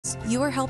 You are helping.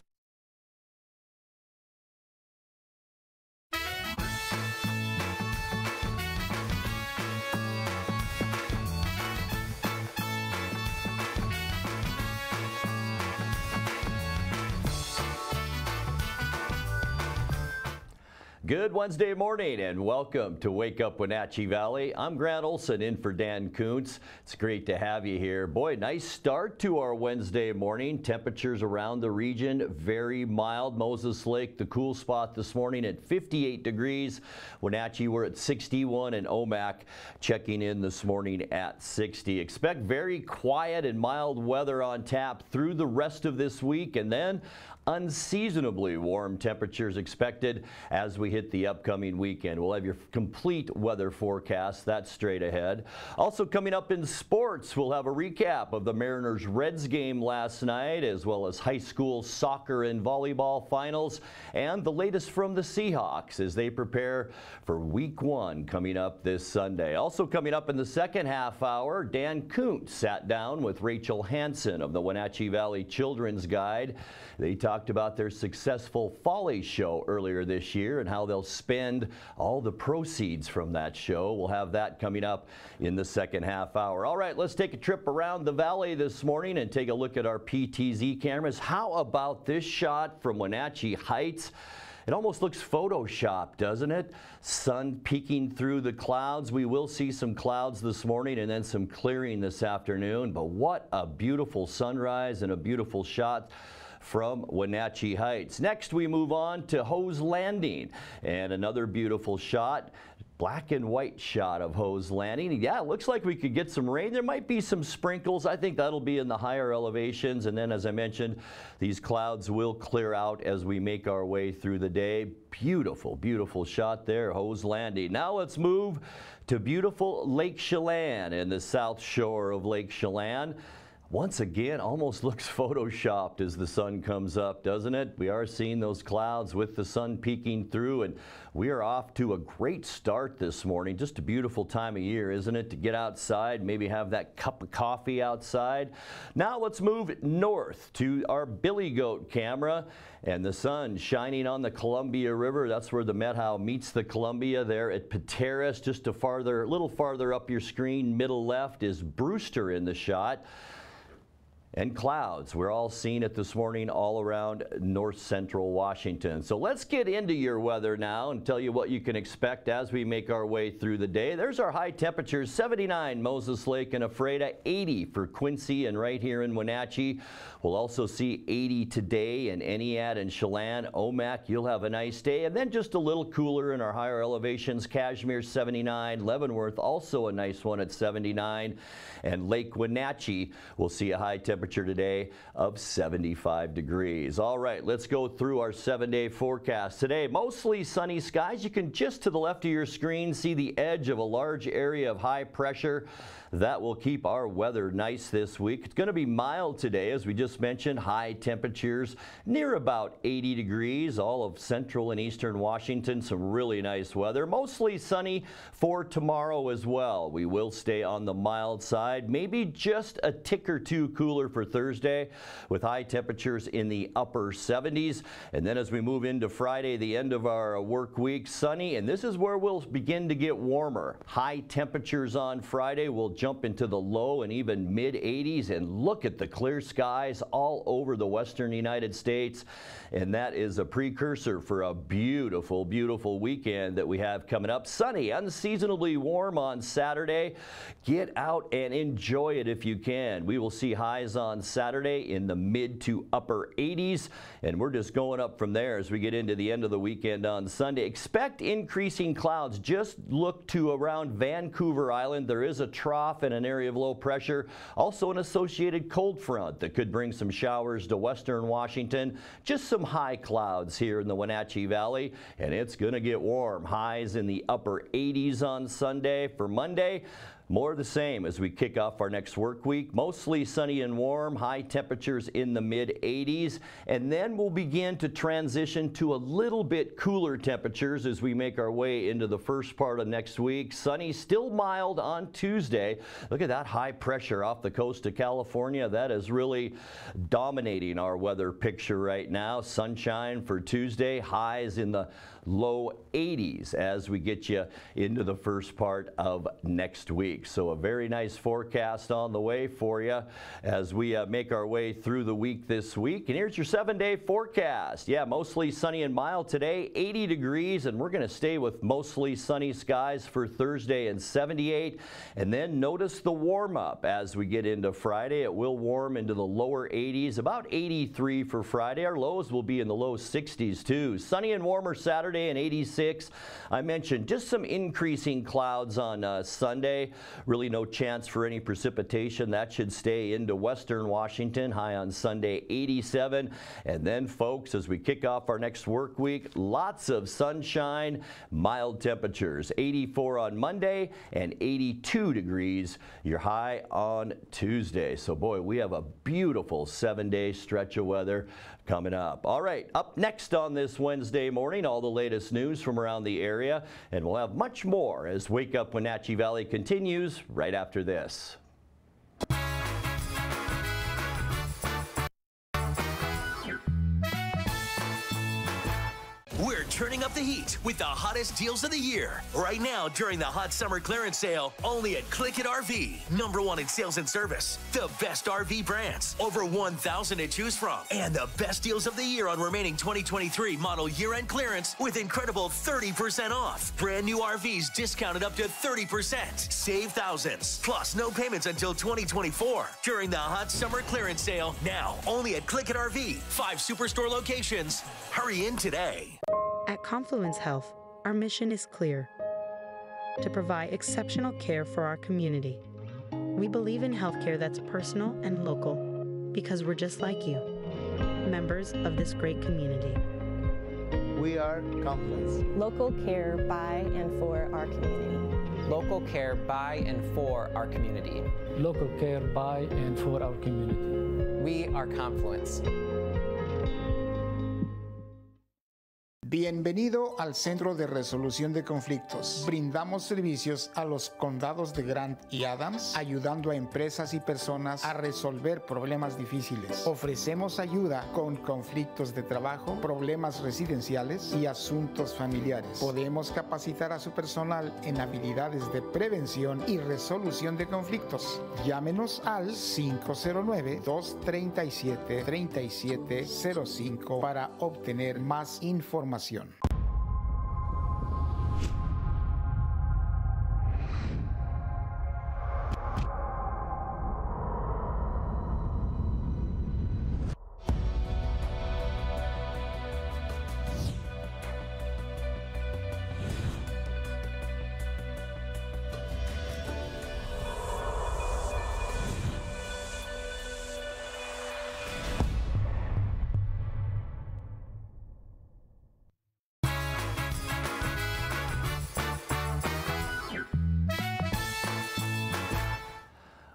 Good Wednesday morning and welcome to Wake Up Wenatchee Valley. I'm Grant Olson in for Dan Kuntz. It's great to have you here. Boy, nice start to our Wednesday morning. Temperatures around the region very mild. Moses Lake, the cool spot this morning at 58 degrees. Wenatchee, we're at 61 and Omak checking in this morning at 60. Expect very quiet and mild weather on tap through the rest of this week, and then unseasonably warm temperatures expected as we hit the upcoming weekend. We'll have your complete weather forecast. That's straight ahead. Also coming up in sports, we'll have a recap of the Mariners-Reds game last night, as well as high school soccer and volleyball finals, and the latest from the Seahawks as they prepare for week one coming up this Sunday. Also coming up in the second half hour, Dan Kuntz sat down with Rachel Hansen of the Wenatchee Valley Children's Guide. They talked about their successful Folly show earlier this year and how they'll spend all the proceeds from that show. We'll have that coming up in the second half hour. All right, let's take a trip around the valley this morning and take a look at our PTZ cameras. How about this shot from Wenatchee Heights? It almost looks photoshopped, doesn't it? Sun peeking through the clouds. We will see some clouds this morning and then some clearing this afternoon, but what a beautiful sunrise and a beautiful shot from Wenatchee Heights. Next, we move on to Hose Landing and another beautiful shot. Black and white shot of Hose Landing. Yeah, it looks like we could get some rain. There might be some sprinkles. I think that'll be in the higher elevations. And then, as I mentioned, these clouds will clear out as we make our way through the day. Beautiful, beautiful shot there, Hose Landing. Now let's move to beautiful Lake Chelan and the south shore of Lake Chelan. Once again, almost looks photoshopped as the sun comes up, doesn't it? We are seeing those clouds with the sun peeking through, and we are off to a great start this morning. Just a beautiful time of year, isn't it, to get outside, maybe have that cup of coffee outside. Now let's move north to our Billy Goat camera, and the sun shining on the Columbia River. That's where the Methow meets the Columbia there at Pateras. Just a little farther up your screen, middle left, is Brewster in the shot. And clouds. We're all seeing it this morning all around north central Washington. So let's get into your weather now and tell you what you can expect as we make our way through the day. There's our high temperatures: 79 Moses Lake and Ephrata, 80 for Quincy and right here in Wenatchee. We'll also see 80 today in Eniat and Chelan. Omak, you'll have a nice day. And then just a little cooler in our higher elevations. Cashmere 79, Leavenworth also a nice one at 79. And Lake Wenatchee will see a high temperature today of 75 degrees. All right, let's go through our 7-day forecast. Today, mostly sunny skies. You can just to the left of your screen see the edge of a large area of high pressure. That will keep our weather nice this week. It's going to be mild today, as we just mentioned. High temperatures near about 80 degrees. All of central and eastern Washington, some really nice weather. Mostly sunny for tomorrow as well. We will stay on the mild side, maybe just a tick or two cooler for Thursday, with high temperatures in the upper 70s. And then as we move into Friday, the end of our work week, sunny, and this is where we'll begin to get warmer. High temperatures on Friday will jump into the low and even mid 80s, and look at the clear skies all over the western United States. And that is a precursor for a beautiful, beautiful weekend that we have coming up. Sunny, unseasonably warm on Saturday. Get out and enjoy it if you can. We will see highs on Saturday in the mid to upper 80s, and we're just going up from there as we get into the end of the weekend on Sunday. Expect increasing clouds. Just look to around Vancouver Island. There is a trough and an area of low pressure. Also an associated cold front that could bring some showers to western Washington. Just some high clouds here in the Wenatchee Valley, and it's going to get warm. Highs in the upper 80s on Sunday. For Monday, More of the same as we kick off our next work week. Mostly sunny and warm, high temperatures in the mid-80s, and then we'll begin to transition to a little bit cooler temperatures as we make our way into the first part of next week. Sunny, still mild on Tuesday. Look at that high pressure off the coast of California. That is really dominating our weather picture right now. Sunshine for Tuesday, highs in the low 80s as we get you into the first part of next week. So a very nice forecast on the way for you as we make our way through the week this week. And here's your 7-day forecast. Yeah, mostly sunny and mild today, 80 degrees, and we're going to stay with mostly sunny skies for Thursday and 78. And then notice the warm up as we get into Friday. It will warm into the lower 80s, about 83 for Friday. Our lows will be in the low 60s too. Sunny and warmer Saturday and 86. I mentioned just some increasing clouds on Sunday. Really no chance for any precipitation. That should stay into western Washington. High on Sunday, 87. And then, folks, as we kick off our next work week, lots of sunshine, mild temperatures. 84 on Monday and 82 degrees. Your high on Tuesday. So, boy, we have a beautiful 7-day stretch of weather coming up. All right, up next on this Wednesday morning, all the latest news from around the area, and we'll have much more as Wake Up Wenatchee Valley continues right after this. We're turning up the heat with the hottest deals of the year. Right now, during the hot summer clearance sale, only at Click It RV. #1 in sales and service. The best RV brands. Over 1,000 to choose from. And the best deals of the year on remaining 2023 model year-end clearance with incredible 30% off. Brand new RVs discounted up to 30%. Save thousands. Plus, no payments until 2024. During the hot summer clearance sale, now only at Click It RV. 5 superstore locations. Hurry in today. At Confluence Health, our mission is clear: to provide exceptional care for our community. We believe in healthcare that's personal and local because we're just like you, members of this great community. We are Confluence. Local care by and for our community. Local care by and for our community. Local care by and for our community. We are Confluence. Bienvenido al Centro de Resolución de Conflictos. Brindamos servicios a los condados de Grant y Adams, ayudando a empresas y personas a resolver problemas difíciles. Ofrecemos ayuda con conflictos de trabajo, problemas residenciales y asuntos familiares. Podemos capacitar a su personal en habilidades de prevención y resolución de conflictos. Llámenos al 509-237-3705 para obtener más información.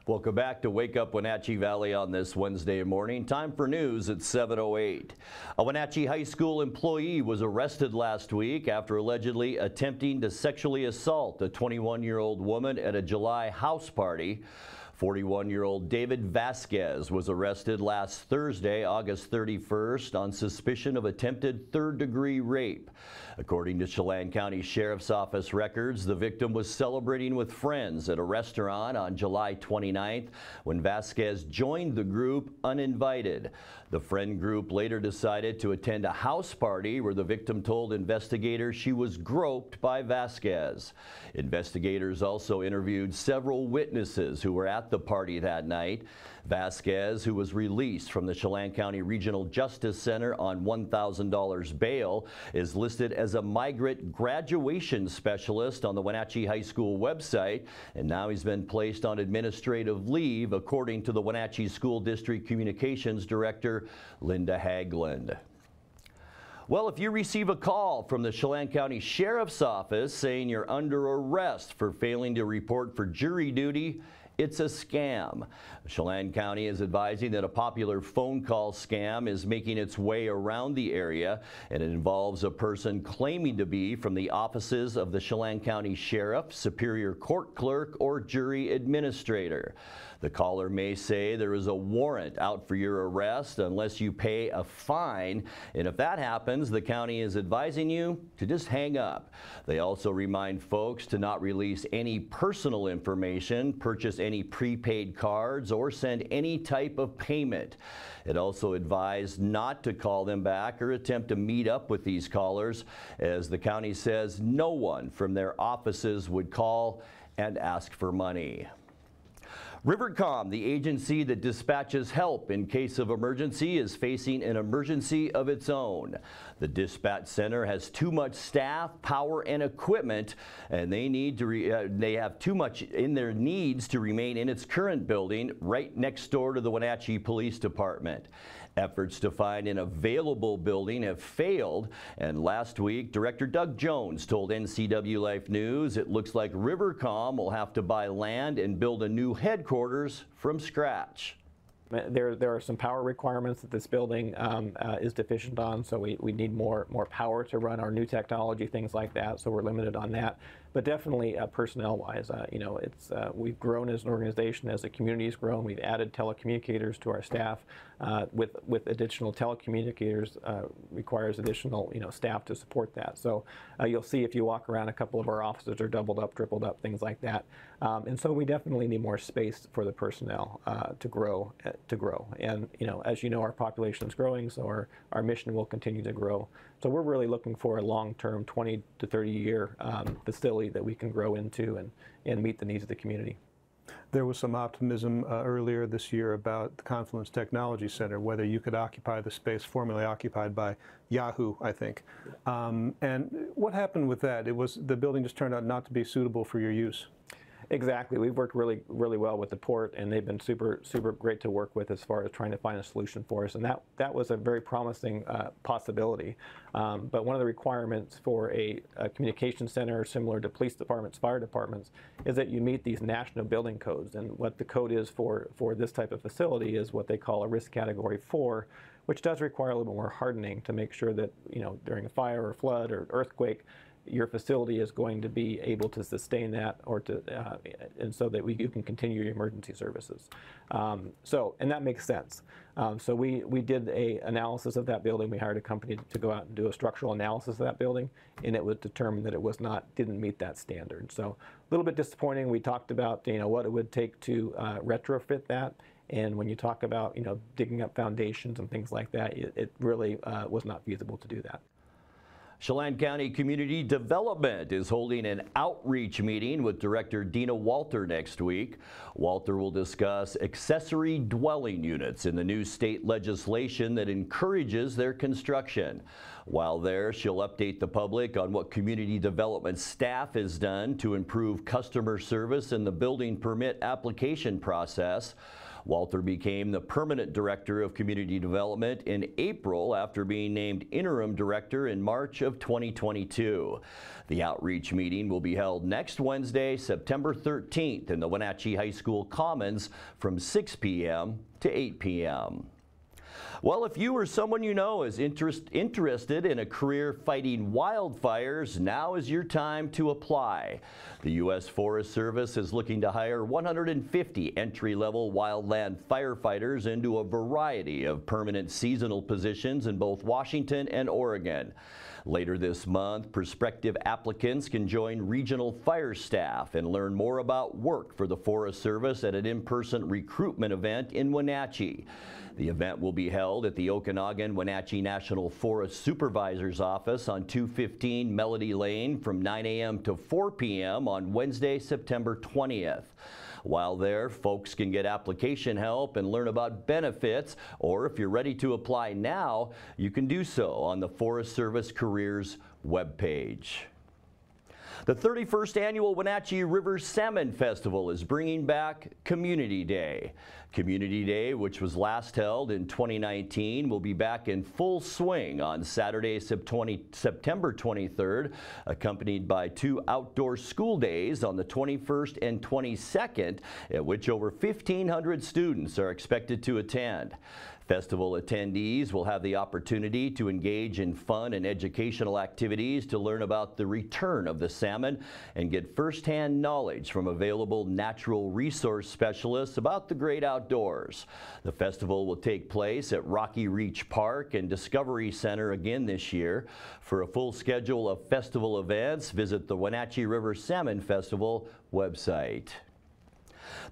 Welcome back to Wake Up Wenatchee Valley on this Wednesday morning. Time for news at 7:08. A Wenatchee High School employee was arrested last week after allegedly attempting to sexually assault a 21-year-old woman at a July house party. 41-year-old David Vasquez was arrested last Thursday, August 31st, on suspicion of attempted third-degree rape. According to Chelan County Sheriff's Office records, the victim was celebrating with friends at a restaurant on July 29th when Vasquez joined the group uninvited. The friend group later decided to attend a house party where the victim told investigators she was groped by Vasquez. Investigators also interviewed several witnesses who were at the party that night. Vasquez, who was released from the Chelan County Regional Justice Center on $1,000 bail, is listed as a migrant graduation specialist on the Wenatchee High School website, and now he's been placed on administrative leave, according to the Wenatchee School District Communications Director, Linda Haglund. Well, if you receive a call from the Chelan County Sheriff's Office saying you're under arrest for failing to report for jury duty, it's a scam. Chelan County is advising that a popular phone call scam is making its way around the area, and it involves a person claiming to be from the offices of the Chelan County Sheriff, Superior Court Clerk, or Jury Administrator. The caller may say there is a warrant out for your arrest unless you pay a fine, and if that happens, the county is advising you to just hang up. They also remind folks to not release any personal information, purchase any prepaid cards, or send any type of payment. It also advised not to call them back or attempt to meet up with these callers, as the county says no one from their offices would call and ask for money. Rivercom, the agency that dispatches help in case of emergency, is facing an emergency of its own. The dispatch center has too much staff, power, and equipment, and they have too much in their needs to remain in its current building right next door to the Wenatchee Police Department. Efforts to find an available building have failed, and last week, Director Doug Jones told NCW Life News it looks like Rivercom will have to buy land and build a new headquarters from scratch. There are some power requirements that this building is deficient on, so we need more power to run our new technology, things like that, so we're limited on that. But definitely personnel-wise, we've grown as an organization, as the community's grown. We've added telecommunicators to our staff. With additional telecommunicators requires additional staff to support that. So you'll see if you walk around, a couple of our offices are doubled up, tripled up, things like that. And so we definitely need more space for the personnel to grow. And as you know, our population is growing, so our mission will continue to grow. So we're really looking for a long-term 20 to 30-year facility that we can grow into and meet the needs of the community. There was some optimism earlier this year about the Confluence Technology Center, whether you could occupy the space formerly occupied by Yahoo, I think. And what happened with that? The building just turned out not to be suitable for your use. Exactly. We've worked really well with the port, and they've been super great to work with as far as trying to find a solution for us. And that was a very promising possibility. But one of the requirements for a communication center similar to police departments, fire departments, is that you meet these national building codes. And what the code is for this type of facility is what they call a risk category 4, which does require a little bit more hardening to make sure that during a fire or flood or earthquake, your facility is going to be able to sustain that, and so that you can continue your emergency services. And that makes sense. So we did an analysis of that building. We hired a company to go out and do a structural analysis of that building, and it was determined that it didn't meet that standard. So a little bit disappointing. We talked about what it would take to retrofit that. And when you talk about digging up foundations and things like that, it really was not feasible to do that. Chelan County Community Development is holding an outreach meeting with Director Dina Walter next week. Walter will discuss accessory dwelling units in the new state legislation that encourages their construction. While there, she'll update the public on what community development staff has done to improve customer service in the building permit application process. Walter became the permanent director of community development in April after being named interim director in March of 2022. The outreach meeting will be held next Wednesday, September 13th in the Wenatchee High School Commons from 6 p.m. to 8 p.m. Well, if you or someone you know is interested in a career fighting wildfires, now is your time to apply. The U.S. Forest Service is looking to hire 150 entry-level wildland firefighters into a variety of permanent seasonal positions in both Washington and Oregon. Later this month, prospective applicants can join regional fire staff and learn more about work for the Forest Service at an in-person recruitment event in Wenatchee. The event will be held at the Okanagan-Wenatchee National Forest Supervisor's Office on 215 Melody Lane from 9 a.m. to 4 p.m. on Wednesday, September 20th. While there, folks can get application help and learn about benefits, or if you're ready to apply now, you can do so on the Forest Service Careers webpage. The 31st annual Wenatchee River Salmon Festival is bringing back Community Day. Community Day, which was last held in 2019, will be back in full swing on Saturday, September 23rd, accompanied by 2 outdoor school days on the 21st and 22nd, at which over 1,500 students are expected to attend. Festival attendees will have the opportunity to engage in fun and educational activities to learn about the return of the salmon and get firsthand knowledge from available natural resource specialists about the great outdoors. The festival will take place at Rocky Reach Park and Discovery Center again this year. For a full schedule of festival events, visit the Wenatchee River Salmon Festival website.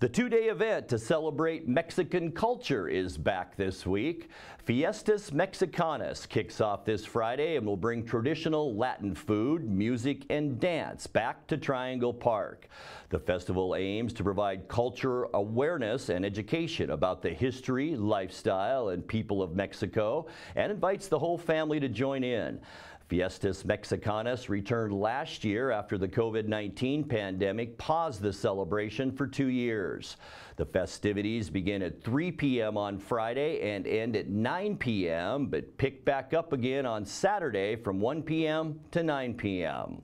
The 2-day event to celebrate Mexican culture is back this week. Fiestas Mexicanas kicks off this Friday and will bring traditional Latin food, music, and dance back to Triangle Park. The festival aims to provide culture awareness and education about the history, lifestyle, and people of Mexico, and invites the whole family to join in. Fiestas Mexicanas returned last year after the COVID-19 pandemic paused the celebration for 2 years. The festivities begin at 3 p.m. on Friday and end at 9 p.m., but pick back up again on Saturday from 1 p.m. to 9 p.m.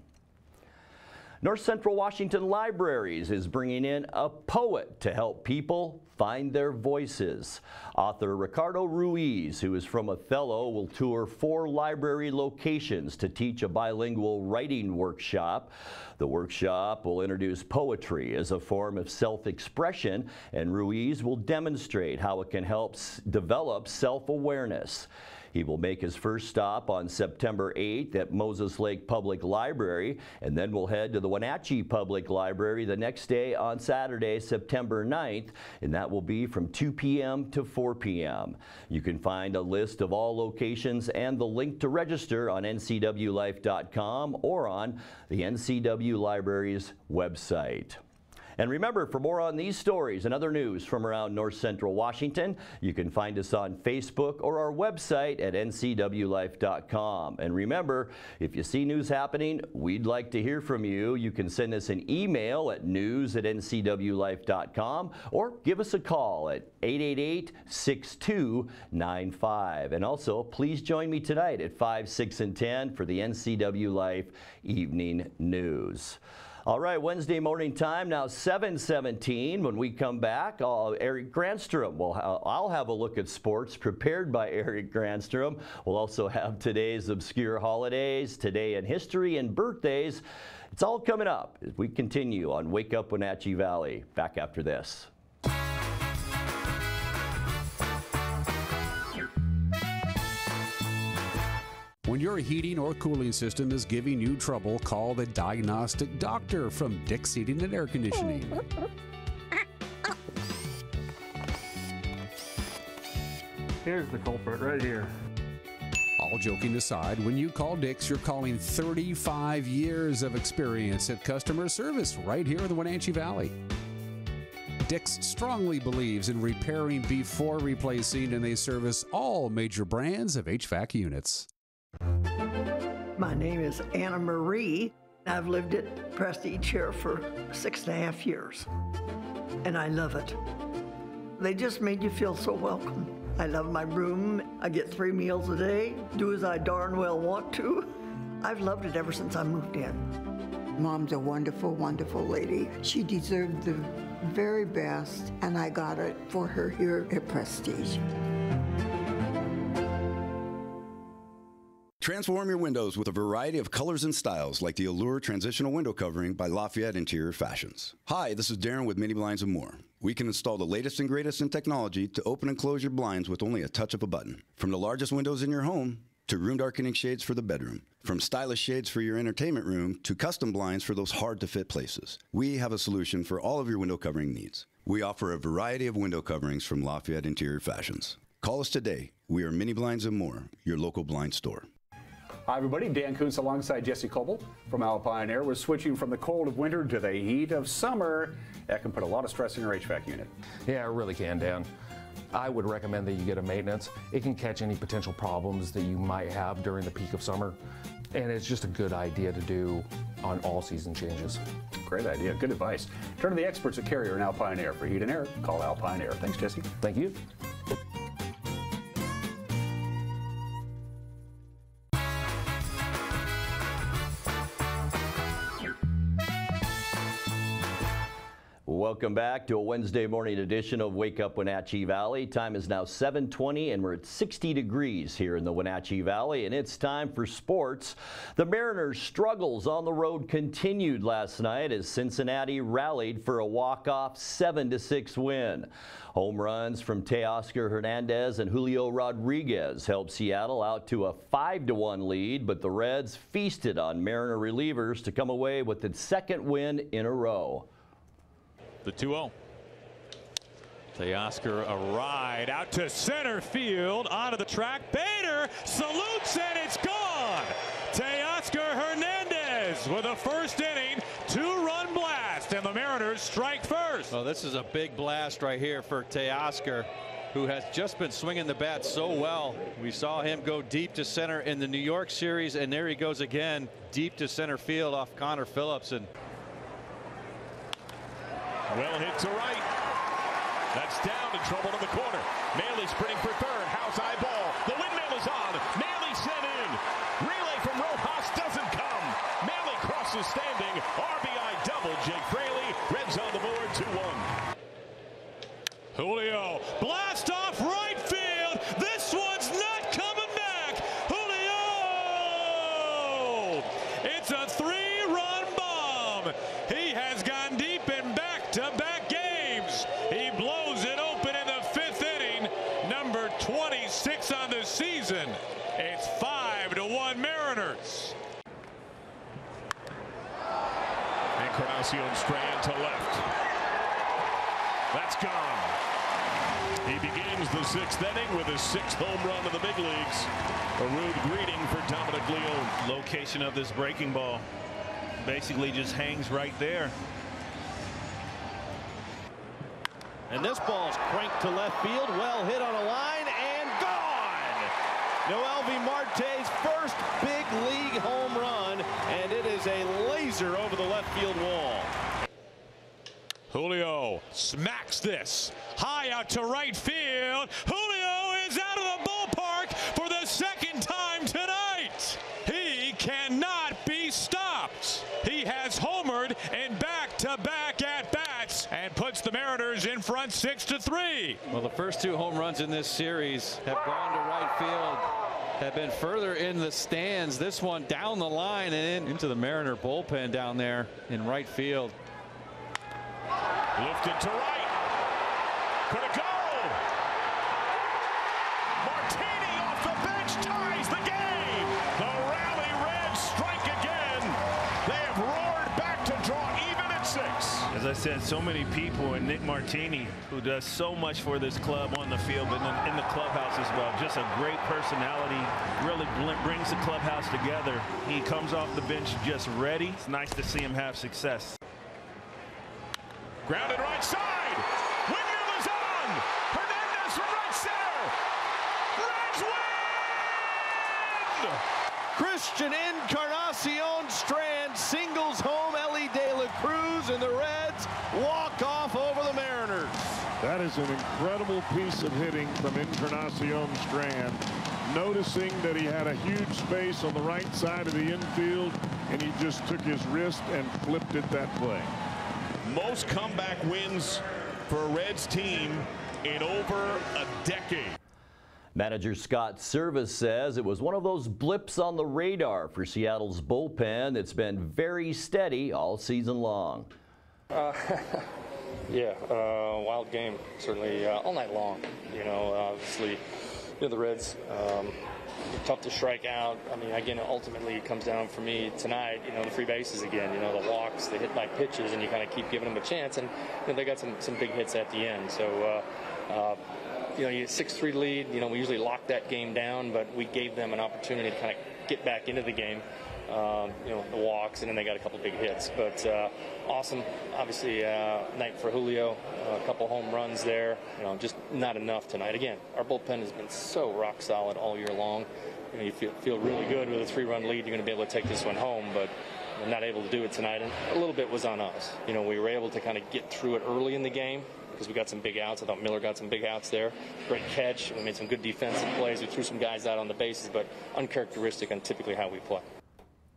North Central Washington Libraries is bringing in a poet to help people find their voices. Author Ricardo Ruiz, who is from Othello, will tour 4 library locations to teach a bilingual writing workshop. The workshop will introduce poetry as a form of self-expression, and Ruiz will demonstrate how it can help develop self-awareness. He will make his first stop on September 8th at Moses Lake Public Library, and then will head to the Wenatchee Public Library the next day on Saturday, September 9th, and that will be from 2 p.m. to 4 p.m. You can find a list of all locations and the link to register on ncwlife.com or on the NCW Library's website. And remember, for more on these stories and other news from around North Central Washington, you can find us on Facebook or our website at ncwlife.com. And remember, if you see news happening, we'd like to hear from you. You can send us an email at news@ncwlife.com or give us a call at 888-6295. And also, please join me tonight at 5, 6, and 10 for the NCW Life Evening News. All right, Wednesday morning time, now 7:17. When we come back, Eric Granstrom. I'll have a look at sports prepared by Eric Granstrom. We'll also have today's obscure holidays, today in history, and birthdays. It's all coming up as we continue on Wake Up Wenatchee Valley. Back after this. When your heating or cooling system is giving you trouble, call the Diagnostic Doctor from Dick's Heating and Air Conditioning. Here's the culprit right here. All joking aside, when you call Dick's, you're calling 35 years of experience at customer service right here in the Wenatchee Valley. Dick's strongly believes in repairing before replacing, and they service all major brands of HVAC units. My name is Anna Marie. I've lived at Prestige here for 6.5 years, and I love it. They just made you feel so welcome. I love my room. I get 3 meals a day, do as I darn well want to. I've loved it ever since I moved in. Mom's a wonderful, wonderful lady. She deserved the very best, and I got it for her here at Prestige. Transform your windows with a variety of colors and styles like the Allure Transitional Window Covering by Lafayette Interior Fashions. Hi, this is Darren with Mini Blinds and More. We can install the latest and greatest in technology to open and close your blinds with only a touch of a button. From the largest windows in your home to room darkening shades for the bedroom. From stylish shades for your entertainment room to custom blinds for those hard-to-fit places. We have a solution for all of your window covering needs. We offer a variety of window coverings from Lafayette Interior Fashions. Call us today. We are Mini Blinds and More, your local blind store. Hi everybody, Dan Kuntz alongside Jesse Coble from Alpine Air. We're switching from the cold of winter to the heat of summer. That can put a lot of stress in your HVAC unit. Yeah, it really can, Dan. I would recommend that you get a maintenance. It can catch any potential problems that you might have during the peak of summer. And it's just a good idea to do on all season changes. Great idea. Good advice. Turn to the experts at Carrier and Alpine Air. For heat and air, call Alpine Air. Thanks, Jesse. Thank you. Welcome back to a Wednesday morning edition of Wake Up Wenatchee Valley. Time is now 7:20 and we're at 60 degrees here in the Wenatchee Valley, and it's time for sports. The Mariners' struggles on the road continued last night as Cincinnati rallied for a walk-off 7-6 win. Home runs from Teoscar Hernandez and Julio Rodriguez helped Seattle out to a 5-1 lead, but the Reds feasted on Mariner relievers to come away with its second win in a row. The 2-0. Teoscar a ride out to center field, onto the track. Bader salutes and it's gone. Teoscar Hernandez with a first inning 2-run blast, and the Mariners strike first. Well, this is a big blast right here for Teoscar, who has just been swinging the bat so well. We saw him go deep to center in the New York series, and there he goes again, deep to center field off Connor Phillips. And well hit to right. That's down in trouble in the corner. Maley sprinting for third. House high ball. The windmill is on. Maley sent in. Relay from Rojas doesn't come. Maley crosses standing. RBI double. Jake Fraley. Reds on the board 2-1. Julio. Blast off right field. This one's not coming back. Julio. It's a 3-run bomb. He has gone deep in back-to-back games. He blows it open in the 5th inning. Number 26 on the season. It's 5-1 Mariners. Encarnacion Strand to left. That's gone. He begins the 6th inning with his 6th home run in the big leagues. A rude greeting for Dominic Leone. Location of this breaking ball basically just hangs right there. And this ball's cranked to left field, well hit on a line, and gone! Noelvi Marte's first big league home run, and it is a laser over the left field wall. Julio smacks this high out to right field. Julio is out of the ballpark for the 2nd time tonight. He cannot be stopped. He has homered in back-to-back at-bats and puts the Mariners in front 6-3. well, the first 2 home runs in this series have gone to right field, have been further in the stands. This one down the line and into the Mariner bullpen down there in right field. Lifted to right. Could it go? Martini off the bench ties the game. The Rally Reds strike again. They have roared back to draw even at 6. As I said, so many people, and Nick Martini, who does so much for this club on the field, but in the clubhouse as well. Just a great personality, really brings the clubhouse together. He comes off the bench just ready. It's nice to see him have success. Grounded right side. Windmill is on. Hernandez from right center. Reds win! Christian Encarnacion Strand singles home Ellie De La Cruz, and the Reds walk off over the Mariners. That is an incredible piece of hitting from Encarnacion Strand. Noticing that he had a huge space on the right side of the infield, and he just took his wrist and flipped it that way. Most comeback wins for a Reds team in over a decade. Manager Scott Service says it was one of those blips on the radar for Seattle's bullpen that's been very steady all season long. Yeah, wild game, certainly all night long. You know, obviously, the Reds, tough to strike out. I mean, again, ultimately it comes down for me tonight, the free bases again, the walks, the hit by pitches, and you kind of keep giving them a chance. And they got some big hits at the end. So, you 6-3 lead, we usually lock that game down, but we gave them an opportunity to kind of get back into the game. you know, the walks, and then they got a couple big hits. But awesome, obviously, night for Julio. A couple home runs there. You know, just not enough tonight. Again, our bullpen has been so rock solid all year long. You know, you feel really good with a 3-run lead. You're going to be able to take this one home, but we're not able to do it tonight. And a little bit was on us. You know, we were able to kind of get through it early in the game because we got some big outs. I thought Miller got some big outs there. Great catch. We made some good defensive plays. We threw some guys out on the bases, but uncharacteristic on typically how we play.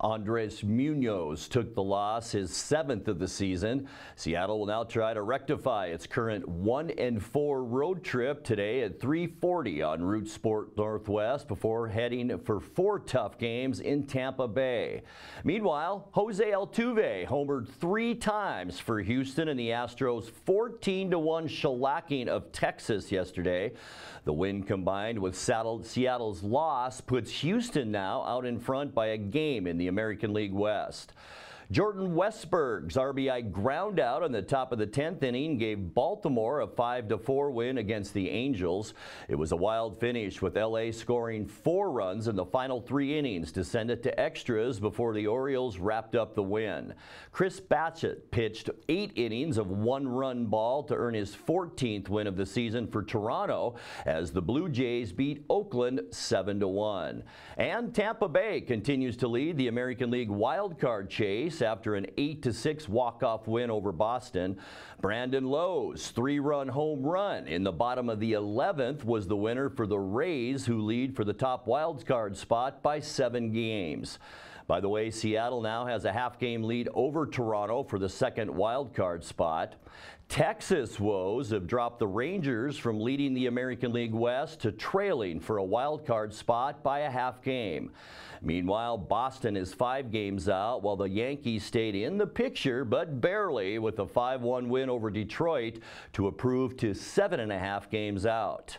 Andres Munoz took the loss, his 7th of the season. Seattle will now try to rectify its current 1-4 road trip today at 3:40 on Route Sport Northwest before heading for 4 tough games in Tampa Bay. Meanwhile, Jose Altuve homered 3 times for Houston in the Astros' 14-1 shellacking of Texas yesterday. The win combined with Seattle's loss puts Houston now out in front by a game in the American League West. Jordan Westburg's RBI ground out on the top of the 10th inning gave Baltimore a 5-4 win against the Angels. It was a wild finish with LA scoring 4 runs in the final 3 innings to send it to extras before the Orioles wrapped up the win. Chris Bassett pitched 8 innings of 1-run ball to earn his 14th win of the season for Toronto as the Blue Jays beat Oakland 7-1. And Tampa Bay continues to lead the American League wildcard chase after an 8-6 walk-off win over Boston. Brandon Lowe's 3-run home run in the bottom of the 11th was the winner for the Rays, who lead for the top wildcard spot by 7 games. By the way, Seattle now has a half-game lead over Toronto for the second wildcard spot. Texas woes have dropped the Rangers from leading the American League West to trailing for a wildcard spot by a half game. Meanwhile, Boston is 5 games out, while the Yankees stayed in the picture, but barely, with a 5-1 win over Detroit to improve to 7.5 games out.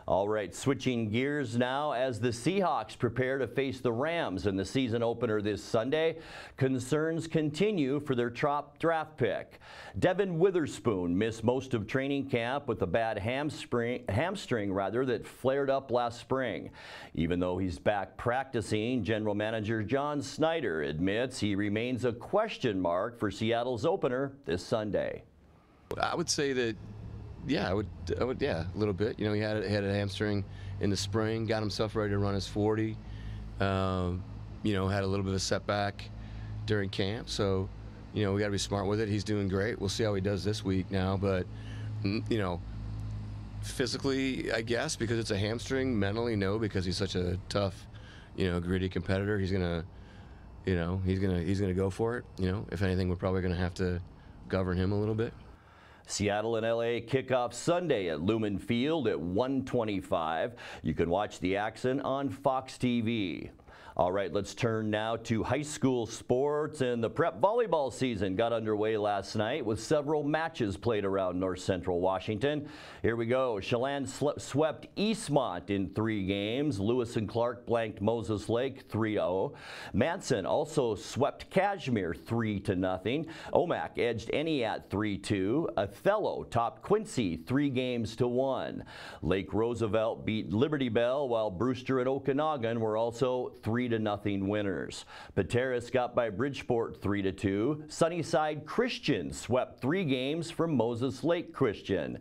All right, switching gears now as the Seahawks prepare to face the Rams in the season opener this Sunday. Concerns continue for their top draft pick. Devin Witherspoon missed most of training camp with a bad hamstring that flared up last spring. Even though he's back practicing, General Manager John Snyder admits he remains a question mark for Seattle's opener this Sunday. I would say that yeah, I would, yeah, a little bit. You know, he had a hamstring in the spring, got himself ready to run his 40. You know, had a little bit of a setback during camp, so you know we got to be smart with it. He's doing great. We'll see how he does this week now, but you know, physically, I guess because it's a hamstring. Mentally, no, because he's such a tough, you know, gritty competitor. He's gonna, you know, he's gonna go for it. You know, if anything, we're probably gonna have to govern him a little bit. Seattle and LA kick off Sunday at Lumen Field at 1:25. You can watch the action on Fox TV. All right, let's turn now to high school sports, and the prep volleyball season got underway last night with several matches played around North Central Washington. Here we go. Chelan swept Eastmont in 3 games. Lewis and Clark blanked Moses Lake 3-0. Manson also swept Kashmir 3-0. Omak edged Eniat 3-2. Othello topped Quincy 3-1. Lake Roosevelt beat Liberty Bell, while Brewster and Okanagan were also 3-0 winners. Pateras got by Bridgeport 3-2. Sunnyside Christian swept 3 games from Moses Lake Christian.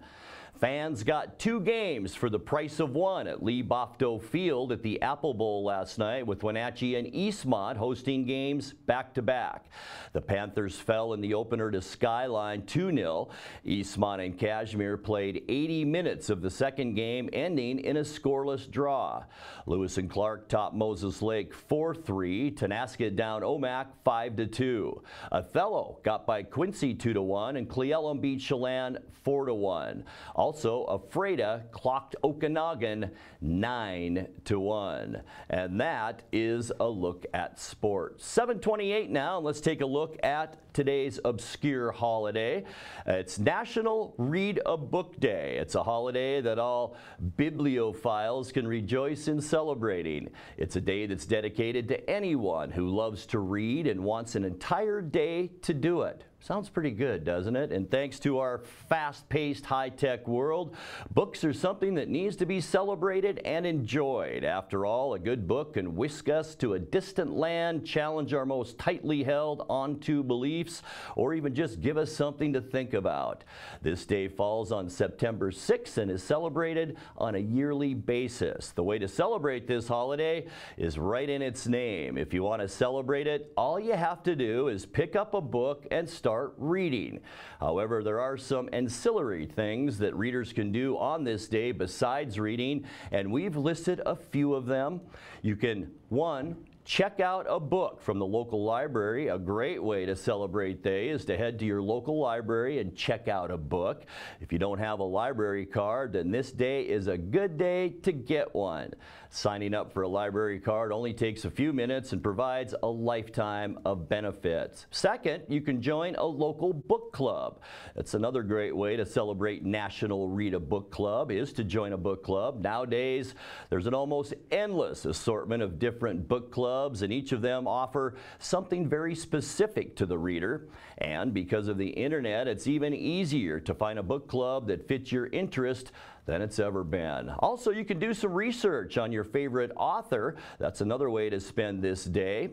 Fans got 2 games for the price of 1 at Lee Bofto Field at the Apple Bowl last night, with Wenatchee and Eastmont hosting games back-to-back. The Panthers fell in the opener to Skyline 2-0. Eastmont and Kashmir played 80 minutes of the second game, ending in a scoreless draw. Lewis and Clark topped Moses Lake 4-3. Tenasket down Omak 5-2. Othello got by Quincy 2-1, and Cleellum beat Chelan 4-1. Also, Ephrata clocked Okanagan 9-1. And that is a look at sports. 7:28 now, and let's take a look at today's obscure holiday. It's National Read a Book Day. It's a holiday that all bibliophiles can rejoice in celebrating. It's a day that's dedicated to anyone who loves to read and wants an entire day to do it. Sounds pretty good, doesn't it? And thanks to our fast-paced, high-tech world, books are something that needs to be celebrated and enjoyed. After all, a good book can whisk us to a distant land, challenge our most tightly held onto beliefs, or even just give us something to think about. This day falls on September 6th and is celebrated on a yearly basis. The way to celebrate this holiday is right in its name. If you want to celebrate it, all you have to do is pick up a book and start reading. However, there are some ancillary things that readers can do on this day besides reading, and we've listed a few of them. You can, one, check out a book from the local library. A great way to celebrate day is to head to your local library and check out a book. If you don't have a library card, then this day is a good day to get one. Signing up for a library card only takes a few minutes and provides a lifetime of benefits. Second, you can join a local book club. That's another great way to celebrate National Read a Book Club, is to join a book club. Nowadays, there's an almost endless assortment of different book clubs, and each of them offer something very specific to the reader. And because of the internet, it's even easier to find a book club that fits your interest than it's ever been. Also, you can do some research on your favorite author. That's another way to spend this day.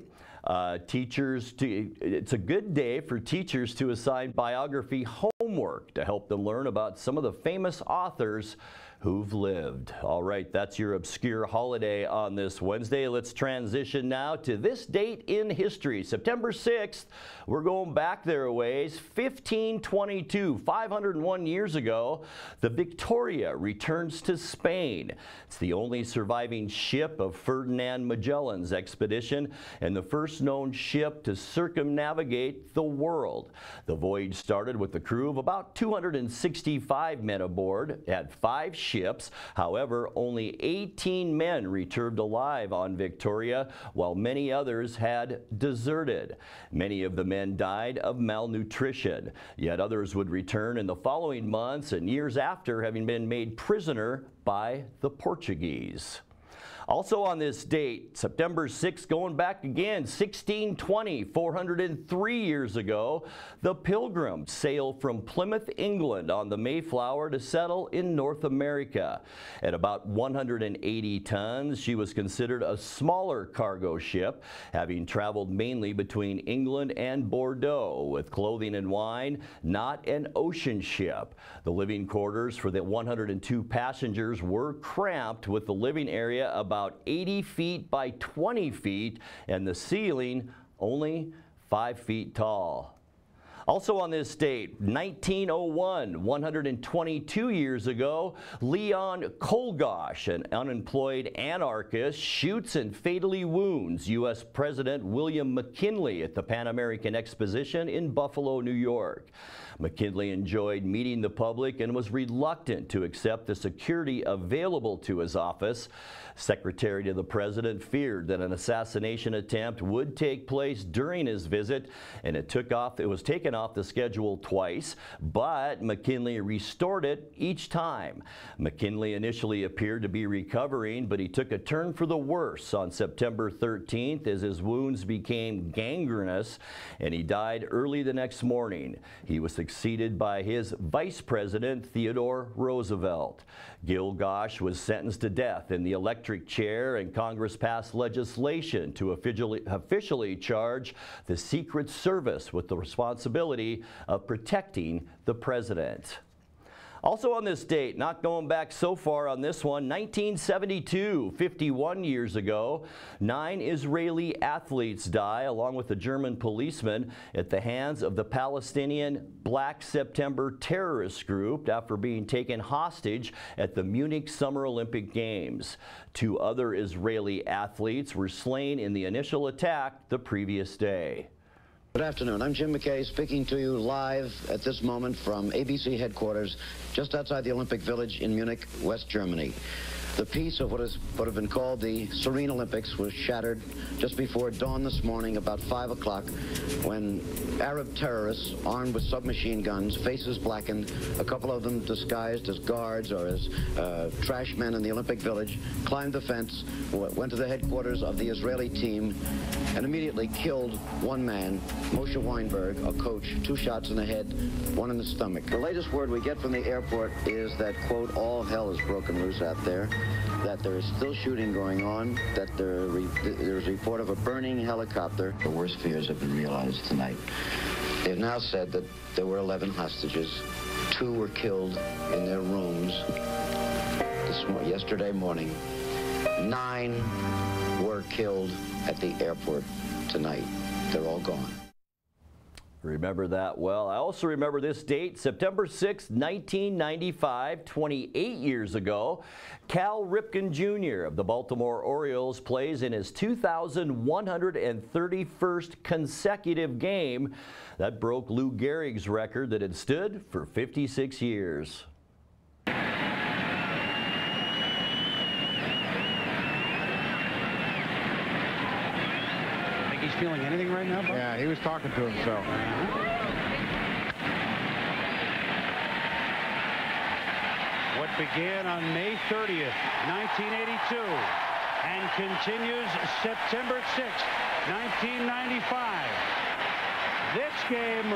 It's a good day for teachers to assign biography homework to help them learn about some of the famous authors who've lived. All right, that's your obscure holiday on this Wednesday. Let's transition now to this date in history, September 6th. We're going back there a ways. 1522, 501 years ago, the Victoria returns to Spain. It's the only surviving ship of Ferdinand Magellan's expedition and the first known ship to circumnavigate the world. The voyage started with a crew of about 265 men aboard, had 5 ships. However, only 18 men returned alive on Victoria, while many others had deserted. Many of the men died of malnutrition, yet others would return in the following months and years after having been made prisoner by the Portuguese. Also on this date, September 6th, going back again, 1620, 403 years ago, the Pilgrims sailed from Plymouth, England on the Mayflower to settle in North America. At about 180 tons, she was considered a smaller cargo ship, having traveled mainly between England and Bordeaux with clothing and wine, not an ocean ship. The living quarters for the 102 passengers were cramped, with the living area about 80 feet by 20 feet and the ceiling only 5 feet tall. Also on this date, 1901, 122 years ago, Leon Kolgosh, an unemployed anarchist, shoots and fatally wounds U.S. President William McKinley at the Pan American Exposition in Buffalo, New York. McKinley enjoyed meeting the public and was reluctant to accept the security available to his office. Secretary to the President feared that an assassination attempt would take place during his visit, and it was taken off the schedule twice, but McKinley restored it each time. McKinley initially appeared to be recovering, but he took a turn for the worse on September 13th as his wounds became gangrenous, and he died early the next morning. He was succeeded by his Vice President, Theodore Roosevelt. Kolgosh was sentenced to death in the electric chair, and Congress passed legislation to officially charge the Secret Service with the responsibility of protecting the president. Also on this date, not going back so far on this one, 1972, 51 years ago, 9 Israeli athletes die along with a German policeman at the hands of the Palestinian Black September terrorist group after being taken hostage at the Munich Summer Olympic Games. 2 other Israeli athletes were slain in the initial attack the previous day. Good afternoon. I'm Jim McKay speaking to you live at this moment from ABC headquarters just outside the Olympic Village in Munich, West Germany. The peace of what have been called the Serene Olympics was shattered just before dawn this morning, about 5 o'clock, when Arab terrorists armed with submachine guns, faces blackened, a couple of them disguised as guards or as trash men in the Olympic Village, climbed the fence, went to the headquarters of the Israeli team, and immediately killed one man, Moshe Weinberg, a coach, 2 shots in the head, 1 in the stomach. The latest word we get from the airport is that, quote, all hell is broken loose out there, that there is still shooting going on, that there's a report of a burning helicopter. The worst fears have been realized tonight. They've now said that there were 11 hostages. 2 were killed in their rooms yesterday morning. 9 were killed at the airport tonight. They're all gone. Remember that well. I also remember this date, September 6, 1995, 28 years ago. Cal Ripken Jr. of the Baltimore Orioles plays in his 2,131st consecutive game. That broke Lou Gehrig's record that had stood for 56 years. He's feeling anything right now, Bob? Yeah, he was talking to himself. What began on May 30th, 1982, and continues September 6th, 1995. This game,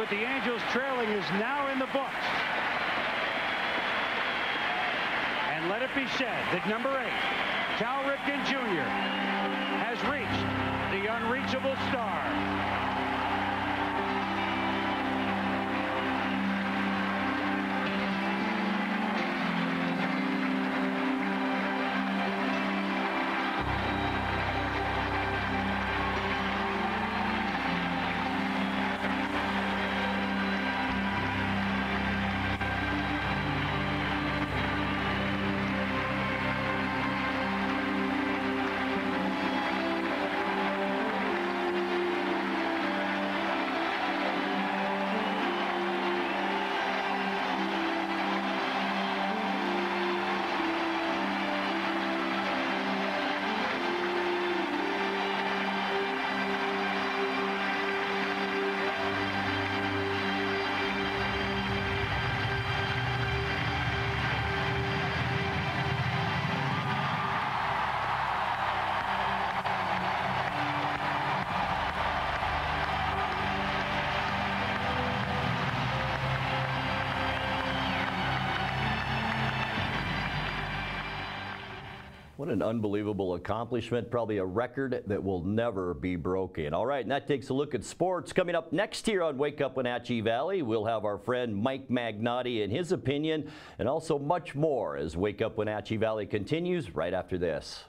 with the Angels trailing, is now in the books. And let it be said that number 8, Cal Ripken Jr., has reached the unreachable star. What an unbelievable accomplishment, probably a record that will never be broken. All right, and that takes a look at sports. Coming up next here on Wake Up Wenatchee Valley, we'll have our friend Mike Magnotti and his opinion, and also much more as Wake Up Wenatchee Valley continues right after this.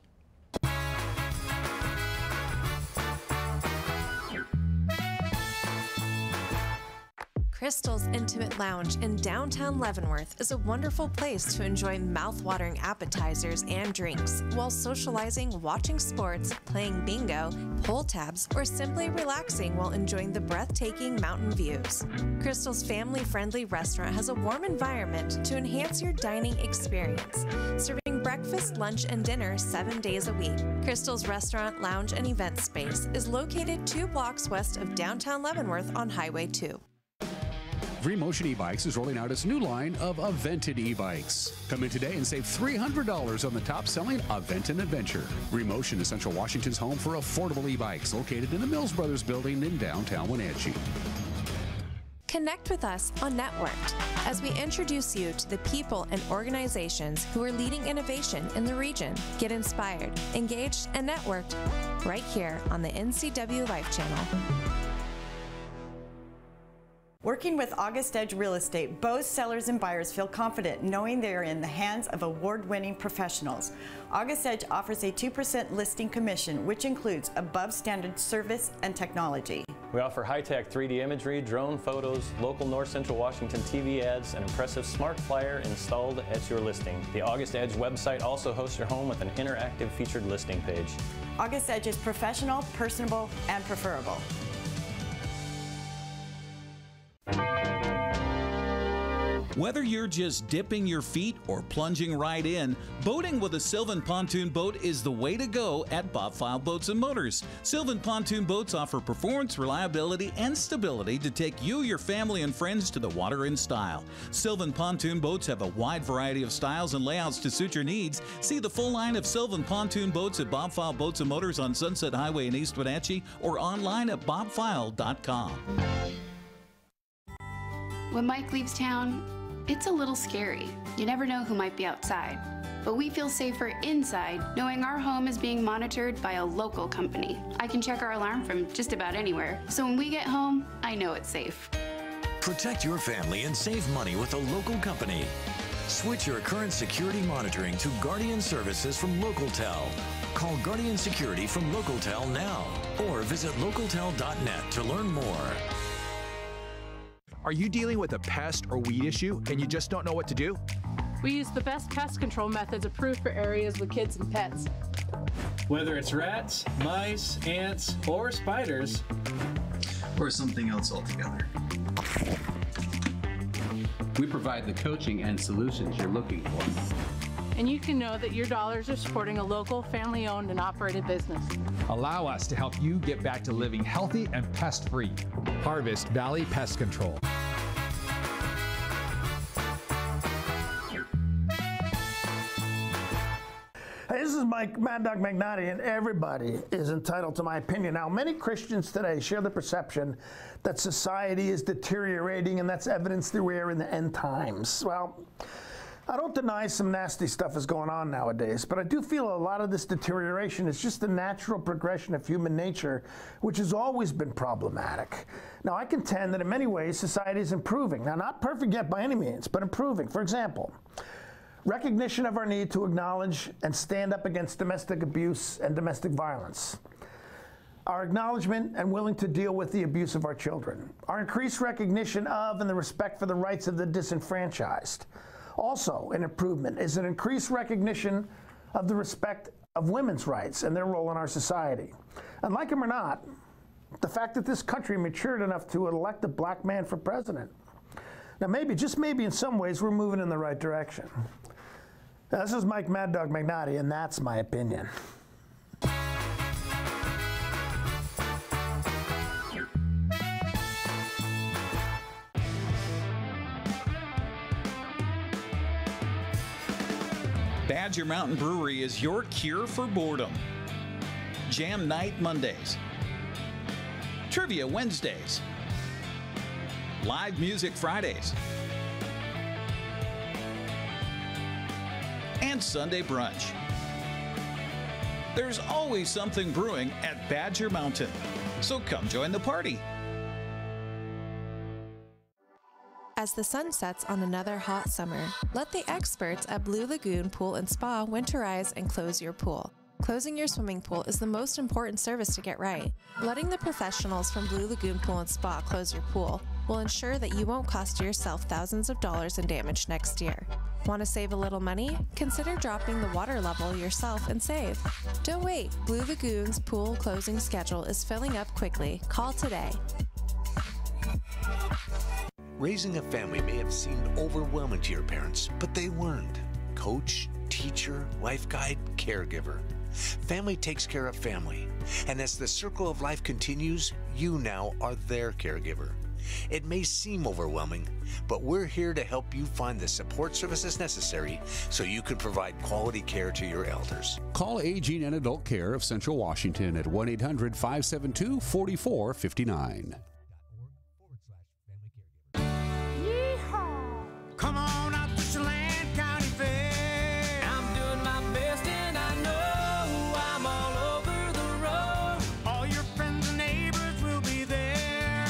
Crystal's Intimate Lounge in downtown Leavenworth is a wonderful place to enjoy mouth-watering appetizers and drinks while socializing, watching sports, playing bingo, pull tabs, or simply relaxing while enjoying the breathtaking mountain views. Crystal's family-friendly restaurant has a warm environment to enhance your dining experience, serving breakfast, lunch, and dinner 7 days a week. Crystal's restaurant, lounge, and event space is located 2 blocks west of downtown Leavenworth on Highway 2. Remotion e-bikes is rolling out its new line of Avented e-bikes. Come in today and save $300 on the top-selling Avented Adventure. Remotion is Central Washington's home for affordable e-bikes, located in the Mills Brothers building in downtown Wenatchee. Connect with us on Networked as we introduce you to the people and organizations who are leading innovation in the region. Get inspired, engaged, and networked right here on the NCW Life Channel. Working with August Edge Real Estate, both sellers and buyers feel confident knowing they are in the hands of award-winning professionals. August Edge offers a 2% listing commission, which includes above-standard service and technology. We offer high-tech 3D imagery, drone photos, local North Central Washington TV ads, and impressive smart flyer installed at your listing. The August Edge website also hosts your home with an interactive featured listing page. August Edge is professional, personable, and preferable. Whether you're just dipping your feet or plunging right in, boating with a Sylvan pontoon boat is the way to go at Bob File Boats and Motors. Sylvan pontoon boats offer performance, reliability, and stability to take you, your family, and friends to the water in style. Sylvan pontoon boats have a wide variety of styles and layouts to suit your needs. See the full line of Sylvan pontoon boats at Bob File Boats and Motors on Sunset Highway in East Wenatchee or online at bobfile.com. When Mike leaves town, it's a little scary. You never know who might be outside. But we feel safer inside knowing our home is being monitored by a local company. I can check our alarm from just about anywhere, so when we get home, I know it's safe. Protect your family and save money with a local company. Switch your current security monitoring to Guardian Services from LocalTel. Call Guardian Security from LocalTel now or visit localtel.net to learn more. Are you dealing with a pest or weed issue and you just don't know what to do? We use the best pest control methods approved for areas with kids and pets. Whether it's rats, mice, ants, or spiders, or something else altogether. We provide the coaching and solutions you're looking for. And you can know that your dollars are supporting a local, family-owned and operated business. Allow us to help you get back to living healthy and pest-free. Harvest Valley Pest Control. Hey, this is Mad Dog Magnotti, and everybody is entitled to my opinion. Now, many Christians today share the perception that society is deteriorating, and that's evidence that we are in the end times. Well, I don't deny some nasty stuff is going on nowadays, but I do feel a lot of this deterioration is just the natural progression of human nature, which has always been problematic. Now, I contend that in many ways, society is improving. Now, not perfect yet by any means, but improving. For example, recognition of our need to acknowledge and stand up against domestic abuse and domestic violence. Our acknowledgement and willing to deal with the abuse of our children. Our increased recognition of and the respect for the rights of the disenfranchised. Also, an improvement is an increased recognition of the respect of women's rights and their role in our society. And like him or not, the fact that this country matured enough to elect a black man for president. Now maybe, just maybe in some ways, we're moving in the right direction. Now, this is Mike Mad Dog Magnotti, and that's my opinion. Badger Mountain Brewery is your cure for boredom. Jam Night Mondays. Trivia Wednesdays. Live Music Fridays. And Sunday Brunch. There's always something brewing at Badger Mountain, so come join the party. As the sun sets on another hot summer, let the experts at Blue Lagoon Pool and Spa winterize and close your pool. Closing your swimming pool is the most important service to get right. Letting the professionals from Blue Lagoon Pool and Spa close your pool will ensure that you won't cost yourself thousands of dollars in damage next year. Want to save a little money? Consider dropping the water level yourself and save. Don't wait. Blue Lagoon's pool closing schedule is filling up quickly. Call today. Raising a family may have seemed overwhelming to your parents, but they weren't. Coach, teacher, life guide, caregiver. Family takes care of family. And as the circle of life continues, you now are their caregiver. It may seem overwhelming, but we're here to help you find the support services necessary so you can provide quality care to your elders. Call Aging and Adult Care of Central Washington at 1-800-572-4459. Come on out to Chelan County Fair. I'm doing my best and I know I'm all over the road. All your friends and neighbors will be there.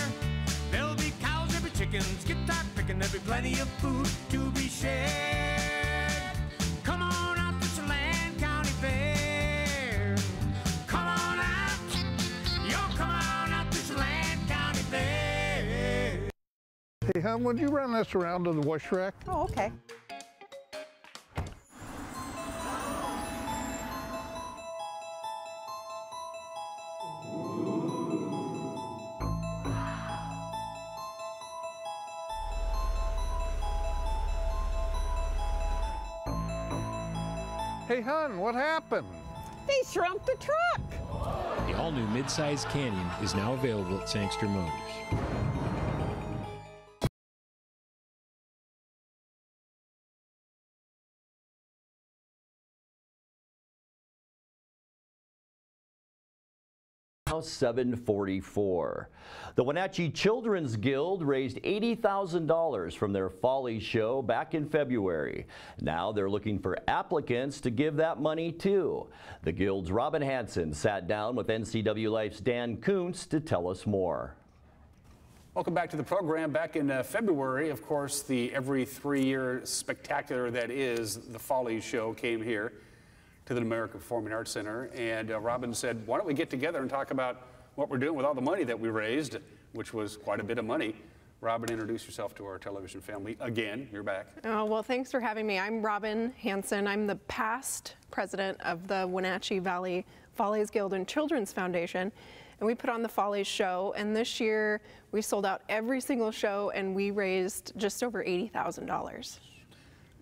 There'll be cows, there'll be chickens, guitar picking, there'll be plenty of food to be shared. Come on out to Chelan County Fair. Come on out, yo, come on out to Chelan County Fair. Hey, hon, would you run this around to the wash rack? Oh, okay. Hey, hon, what happened? They shrunk the truck. The all-new midsize Canyon is now available at Sangster Motors. Now 7:44. The Wenatchee Children's Guild raised $80,000 from their Follies show back in February. Now they're looking for applicants to give that money to. The Guild's Robin Hansen sat down with NCW Life's Dan Kuntz to tell us more. Welcome back to the program. Back in February, of course, the every 3-year spectacular that is the Follies show came here to the American Performing Arts Center, and Robin said, why don't we get together and talk about what we're doing with all the money that we raised, which was quite a bit of money. Robin, introduce yourself to our television family. Again, you're back. Oh, well, thanks for having me. I'm Robin Hansen. I'm the past president of the Wenatchee Valley Follies Guild and Children's Foundation, and we put on the Follies show, and this year we sold out every single show, and we raised just over $80,000.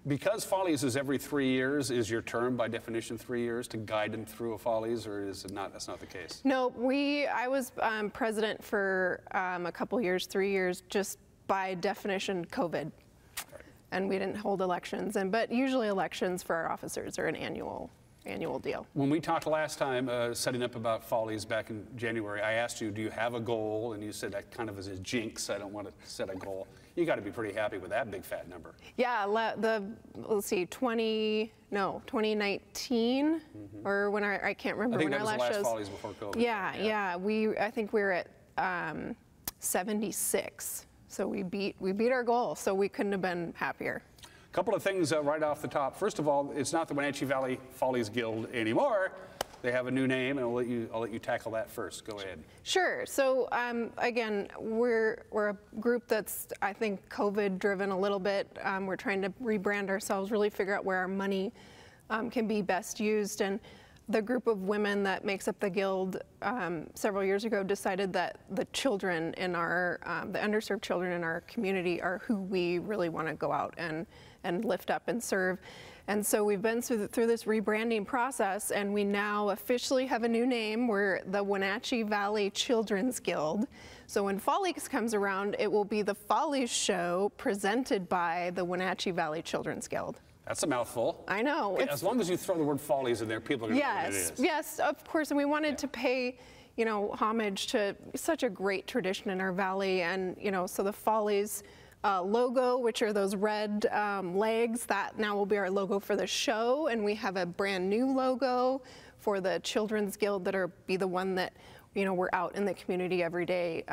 Because Follies is every 3 years, is your term by definition 3 years to guide them through a Follies, or is it not? That's not the case. No, I was president for a couple years, 3 years, just by definition COVID, right. And we didn't hold elections. But usually elections for our officers are an annual deal. When we talked last time, setting up about Follies back in January, I asked you, do you have a goal? And you said that kind of is a jinx. I don't want to set a goal. You got to be pretty happy with that big fat number. Yeah, let's see, 2019, or when I can't remember when our last shows. I think that was the last Follies before COVID. Yeah. I think we were at 76. So we beat our goal. So we couldn't have been happier. A couple of things right off the top. First of all, it's not the Wenatchee Valley Follies Guild anymore. They have a new name, and I'll let you tackle that first. Go ahead. Sure. So again, we're a group that's, I think, COVID driven a little bit. We're trying to rebrand ourselves, really figure out where our money can be best used. And the group of women that makes up the guild several years ago decided that the children in our, the underserved children in our community are who we really want to go out and lift up and serve. And so we've been through this rebranding process, and we now officially have a new name. We're the Wenatchee Valley Children's Guild. So when Follies comes around, it will be the Follies show presented by the Wenatchee Valley Children's Guild. That's a mouthful. I know. As long as you throw the word Follies in there, people are going to know what it is. Yes, of course. And we wanted to pay, homage to such a great tradition in our valley. And, so the Follies logo, which are those red legs, that now will be our logo for the show. And we have a brand new logo for the Children's Guild that'll be the one that, we're out in the community every day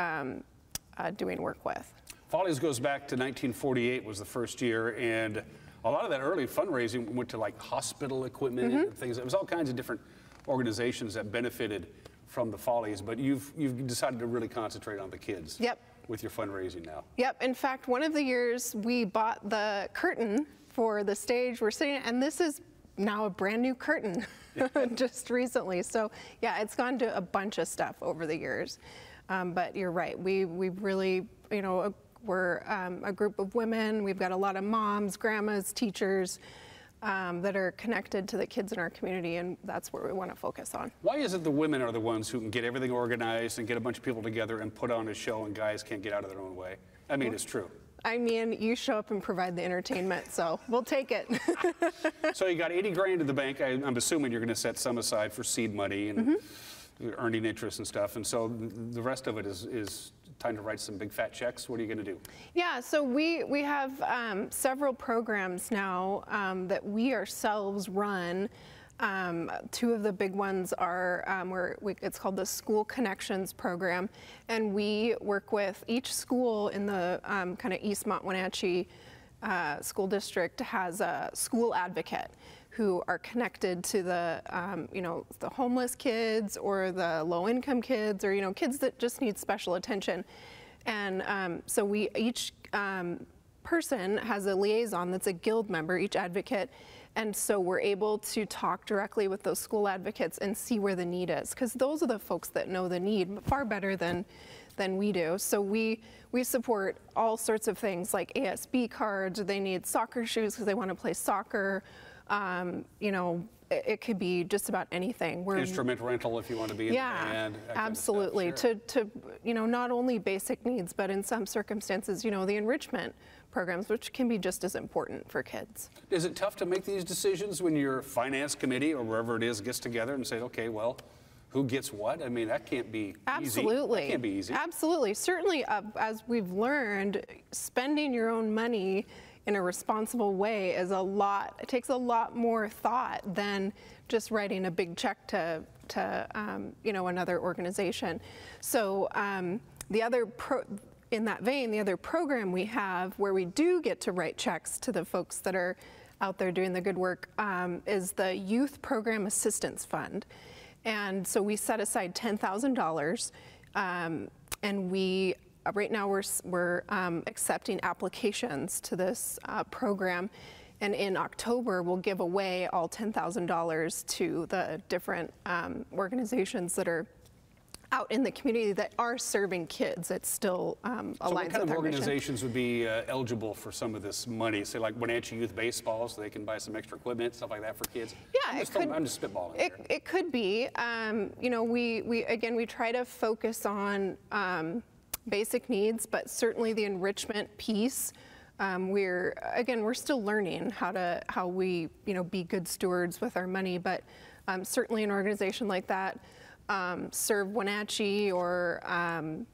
doing work with. Follies goes back to 1948 was the first year, and a lot of that early fundraising went to like hospital equipment and things. It was all kinds of different organizations that benefited from the Follies, but you've decided to really concentrate on the kids. Yep. With your fundraising now. Yep. In fact, one of the years we bought the curtain for the stage we're sitting at, and this is now a brand new curtain just recently. So yeah, it's gone to a bunch of stuff over the years. But you're right. We really, we're a group of women. We've got a lot of moms, grandmas, teachers that are connected to the kids in our community, and that's where we want to focus on. Why is it the women are the ones who can get everything organized and get a bunch of people together and put on a show, and guys can't get out of their own way? I mean, it's true. I mean, you show up and provide the entertainment, so we'll take it. So you got 80 grand in the bank. I'm assuming you're going to set some aside for seed money and earning interest and stuff, and so the rest of it is time to write some big fat checks. What are you going to do? Yeah, so we have several programs now that we ourselves run. Two of the big ones are, it's called the School Connections program, and we work with each school in the kind of Eastmont Wenatchee school district has a school advocate who are connected to the, the homeless kids or the low-income kids or, kids that just need special attention. And so each person has a liaison that's a guild member, each advocate. And so we're able to talk directly with those school advocates and see where the need is, because those are the folks that know the need far better than we do. So we support all sorts of things like ASB cards, or they need soccer shoes because they want to play soccer. it could be just about anything. Instrument rental if you want to be in the band. Absolutely. Kind of stuff, To not only basic needs, but in some circumstances, the enrichment programs, which can be just as important for kids. Is it tough to make these decisions when your finance committee or wherever it is gets together and say, okay, well, who gets what? I mean, that can't be Absolutely. easy. That can't be easy. Absolutely. Certainly, as we've learned, spending your own money in a responsible way is it takes a lot more thought than just writing a big check to another organization. So in that vein, the other program we have where we do get to write checks to the folks that are out there doing the good work is the Youth Program Assistance Fund. And so we set aside $10,000 and we right now we're accepting applications to this program, and in October we'll give away all $10,000 to the different organizations that are out in the community that are serving kids. It still aligns with our mission. So what kind of organizations would be eligible for some of this money? Say like Wenatchee Youth Baseball, so they can buy some extra equipment, stuff like that for kids? Yeah, I'm just spitballing. It could be. We try to focus on basic needs, but certainly the enrichment piece. We're still learning how we be good stewards with our money, but certainly an organization like that, Serve Wenatchee, or Can't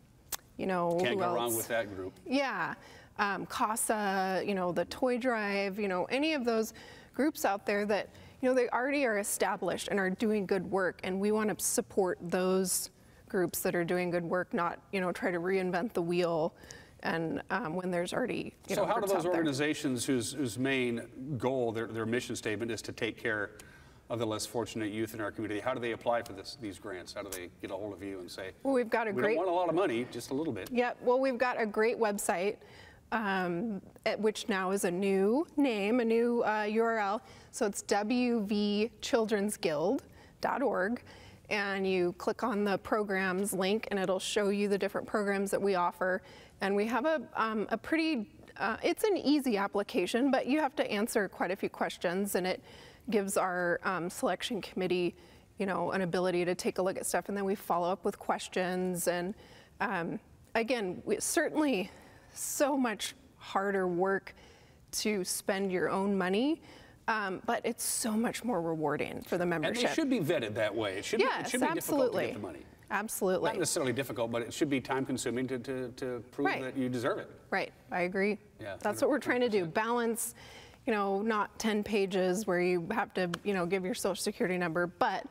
who go else? wrong with that group. Yeah, CASA, the Toy Drive, any of those groups out there that they already are established and are doing good work, and we want to support those groups that are doing good work, not try to reinvent the wheel, and when there's already So how do groups those out there. organizations whose main goal, their mission statement is to take care of the less fortunate youth in our community, how do they apply for these grants? How do they get a hold of you and say, well, we've got we don't want a lot of money, just a little bit? Yeah, well, we've got a great website, which now is a new name, a new URL. So it's wvchildrensguild.org. And you click on the programs link, and it'll show you the different programs that we offer. And we have a pretty, it's an easy application, but you have to answer quite a few questions, and it gives our selection committee, an ability to take a look at stuff, and then we follow up with questions. And again, certainly so much harder work to spend your own money. But it's so much more rewarding for the membership. And they should be vetted that way. It should be difficult to get the money. Absolutely. Not necessarily difficult, but it should be time consuming to prove that you deserve it. Right, I agree. Yeah, that's what we're trying to do. Balance, not 10 pages where you have to, give your social security number, but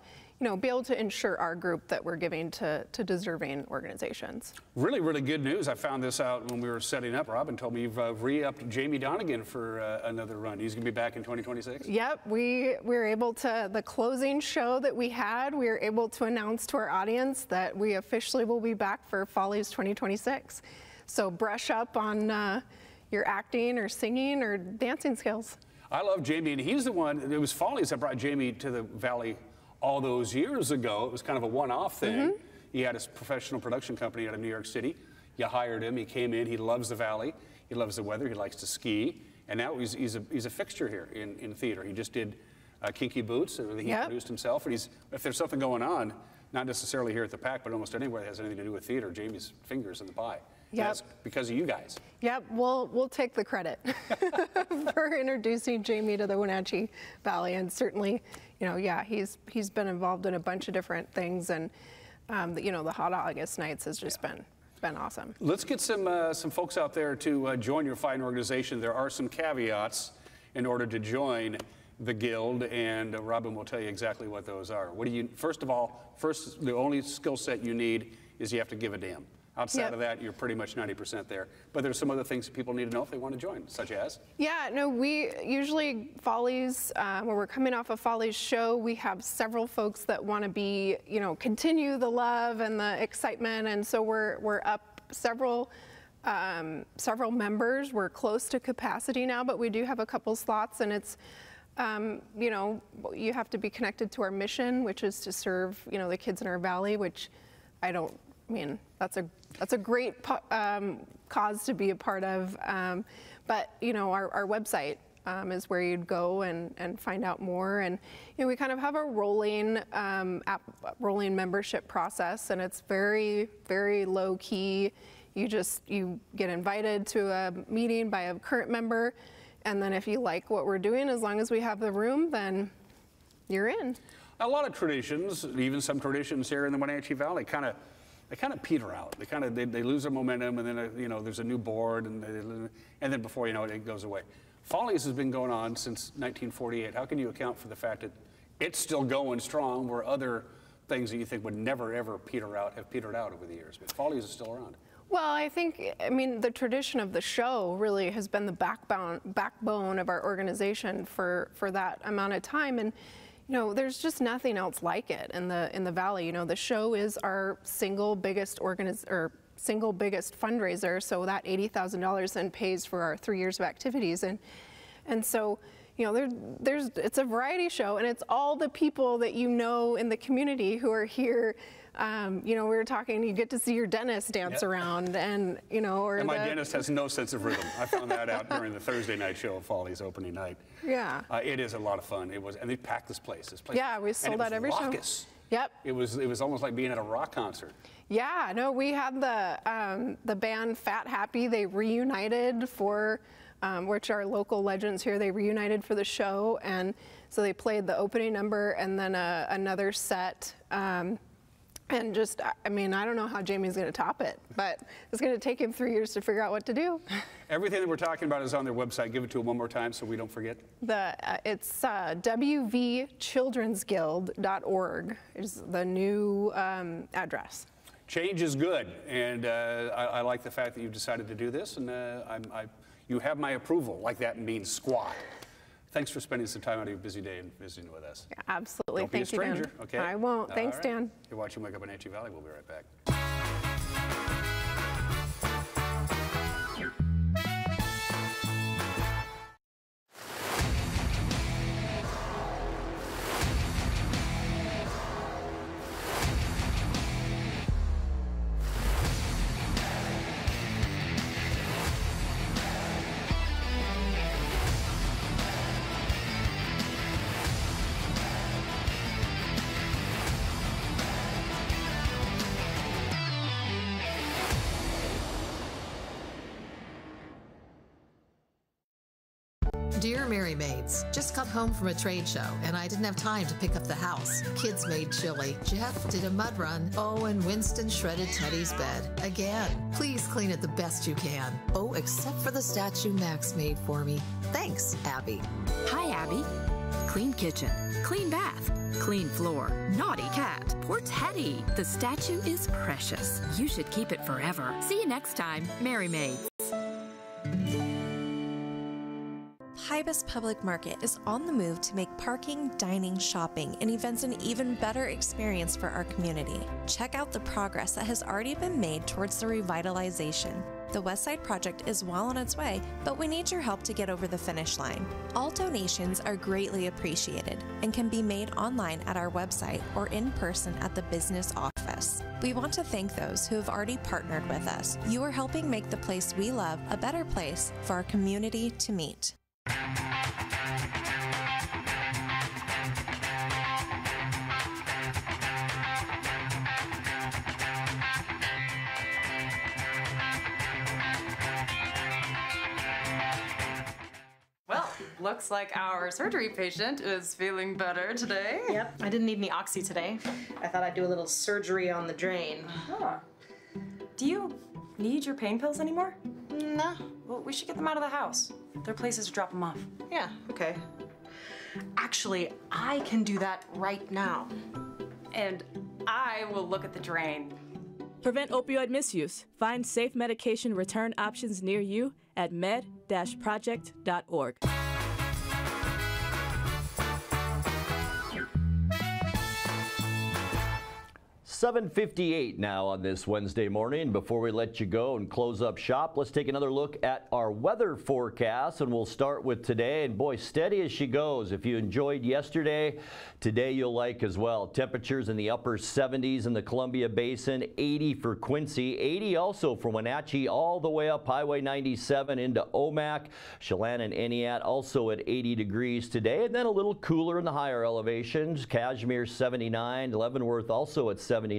be able to ensure our group that we're giving to deserving organizations. Really, really good news. I found this out when we were setting up. Robin told me you've re-upped Jamie Donegan for another run. He's going to be back in 2026? Yep, we were able to, the closing show that we had, we were able to announce to our audience that we officially will be back for Follies 2026. So brush up on your acting or singing or dancing skills. I love Jamie, and he's the one, it was Follies that brought Jamie to the Valley all those years ago. It was kind of a one-off thing. He had his professional production company out of New York City. You hired him, he came in, he loves the Valley, he loves the weather, he likes to ski, and now he's a fixture here in theater. He just did Kinky Boots, that he produced himself, and if there's something going on, not necessarily here at the PAC, but almost anywhere that has anything to do with theater, Jamie's fingers in the pie. Yep. That's because of you guys. Yep, we'll take the credit for introducing Jamie to the Wenatchee Valley, and certainly, he's been involved in a bunch of different things, and the Hot August Nights has just been awesome. Let's get some folks out there to join your fine organization. There are some caveats in order to join the Guild, and Robin will tell you exactly what those are. First of all, the only skill set you need is you have to give a damn. Outside of that, you're pretty much 90% there. But there's some other things people need to know if they want to join, such as? Yeah, no, we usually, Follies, when we're coming off a Follies show, we have several folks that want to be, continue the love and the excitement, and so we're up several members. We're close to capacity now, but we do have a couple slots, and it's, you have to be connected to our mission, which is to serve, the kids in our valley, which that's a great cause to be a part of. But our website, is where you'd go and find out more. And we kind of have a rolling rolling membership process, and it's very, very low key. You get invited to a meeting by a current member, and then if you like what we're doing, as long as we have the room, then you're in. A lot of traditions, even some traditions here in the Wenatchee Valley, they kind of peter out. They lose their momentum, and then there's a new board, and then before you know it goes away. Follies has been going on since 1948. How can you account for the fact that it's still going strong, where other things that you think would never ever peter out have petered out over the years? But Follies is still around. Well, I mean, the tradition of the show really has been the backbone of our organization for that amount of time, and there's just nothing else like it in the Valley. The show is our single biggest fundraiser, so that $80,000 then pays for our 3 years of activities, and so it's a variety show, and it's all the people that in the community who are here. We were talking, you get to see your dentist dance around, and and my dentist has no sense of rhythm. I found that out during the Thursday night show of Follies opening night. Yeah. It is a lot of fun. And they packed this place. Yeah, we sold out every show. Yep. It was almost like being at a rock concert. Yeah, no, we had the band Fat Happy. They reunited for, which are local legends here. They reunited for the show, and so they played the opening number and then another set. And just, I mean, I don't know how Jamie's going to top it, but it's going to take him 3 years to figure out what to do. Everything that we're talking about is on their website. Give it to them one more time so we don't forget. It's wvchildrensguild.org is the new address. Change is good, and I like the fact that you've decided to do this, and you have my approval, like that means squat. Thanks for spending some time out of your busy day and visiting with us. Yeah, absolutely. Don't be a stranger, okay? I won't. Thanks, right. Dan. You're watching Wake Up Wenatchee Valley. We'll be right back. Dear Mary Maids, just got home from a trade show and I didn't have time to pick up the house. Kids made chili. Jeff did a mud run. Oh, and Winston shredded Teddy's bed. Again. Please clean it the best you can. Oh, except for the statue Max made for me. Thanks, Abby. Hi, Abby. Clean kitchen, clean bath, clean floor, naughty cat, poor Teddy. The statue is precious. You should keep it forever. See you next time, Mary Maids. Pybus Public Market is on the move to make parking, dining, shopping, and events an even better experience for our community. Check out the progress that has already been made towards the revitalization. The Westside project is well on its way, but we need your help to get over the finish line. All donations are greatly appreciated and can be made online at our website or in person at the business office. We want to thank those who have already partnered with us. You are helping make the place we love a better place for our community to meet. Well, looks like our surgery patient is feeling better today. Yep, I didn't need any oxy today. I thought I'd do a little surgery on the drain. Huh. Do you need your pain pills anymore? No. Well, we should get them out of the house. There are places to drop them off. Yeah, okay. Actually, I can do that right now. And I will look at the drain. Prevent opioid misuse. Find safe medication return options near you at med-project.org. 7:58 now on this Wednesday morning. Before we let you go and close up shop, let's take another look at our weather forecast, and we'll start with today. And boy, steady as she goes. If you enjoyed yesterday, today you'll like as well. Temperatures in the upper 70s in the Columbia Basin, 80 for Quincy, 80 also for Wenatchee, all the way up Highway 97 into Omak. Chelan and Eniat also at 80 degrees today, and then a little cooler in the higher elevations. Cashmere 79, Leavenworth also at 79,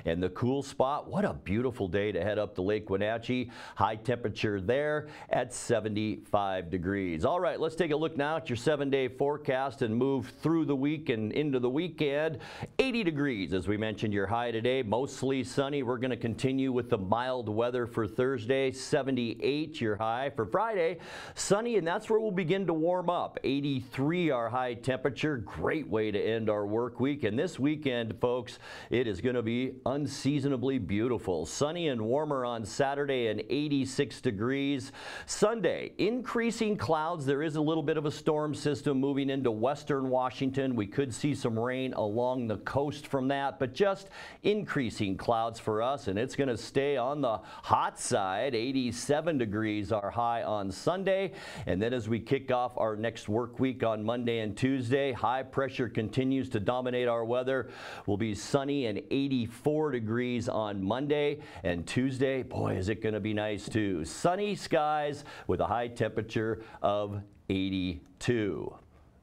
and the cool spot, what a beautiful day to head up to Lake Wenatchee. High temperature there at 75 degrees. All right, let's take a look now at your 7-day forecast and move through the week and into the weekend. 80 degrees, as we mentioned, your high today, mostly sunny. We're going to continue with the mild weather for Thursday. 78 your high for Friday, sunny, and that's where we'll begin to warm up. 83 our high temperature. Great way to end our work week. And this weekend, folks, it is going to be unseasonably beautiful. Sunny and warmer on Saturday and 86 degrees. Sunday, increasing clouds. There is a little bit of a storm system moving into western Washington. We could see some rain along the coast from that, but just increasing clouds for us, and it's going to stay on the hot side. 87 degrees our high on Sunday. And then as we kick off our next work week on Monday and Tuesday, high pressure continues to dominate our weather. Will be sunny and 84 degrees on Monday, and Tuesday, boy, is it going to be nice too. Sunny skies with a high temperature of 82.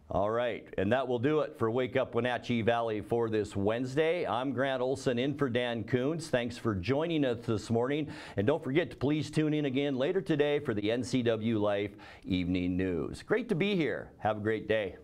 All right, and that will do it for Wake Up Wenatchee Valley for this Wednesday. I'm Grant Olson in for Dan Kuntz. Thanks for joining us this morning, and don't forget to please tune in again later today for the NCW Life Evening News. Great to be here. Have a great day.